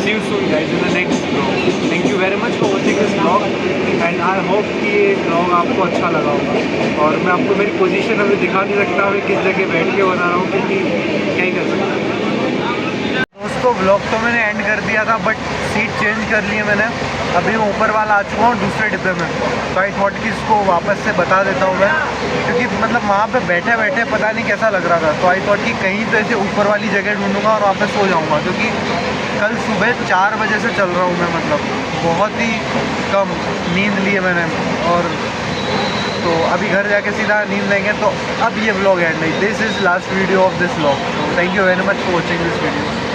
See you soon guys in the next vlog. Thank you very much for watching this vlog and I hope कि ये vlog आपको अच्छा लगा होगा। और मैं आपको मेरी पोजीशन अभी दिखा नहीं सकता, मैं किस जगह बैठ के बना रहा हूँ, क्योंकि क्या ही कर सकता हूँ। दोस्तों व्लॉग तो मैंने एंड कर दिया था, बट सीट चेंज कर ली है मैंने। अभी मैं ऊपर वाला आ चुका हूँ दूसरे डिब्बे में, तो आई थॉट कि इसको वापस से बता देता हूँ मैं, क्योंकि मतलब वहाँ पे बैठे बैठे पता नहीं कैसा लग रहा था। तो आई थॉट कि कहीं तो ऐसे ऊपर वाली जगह ढूंढूंगा और वहाँ पे सो जाऊँगा, क्योंकि कल सुबह 4 बजे से चल रहा हूँ मैं, मतलब बहुत ही कम नींद ली है मैंने। और तो अभी घर जाके सीधा नींद लेंगे, तो अब ये व्लॉग एंड नहीं, this is last video of this vlog. तो thank you very much for watching this video.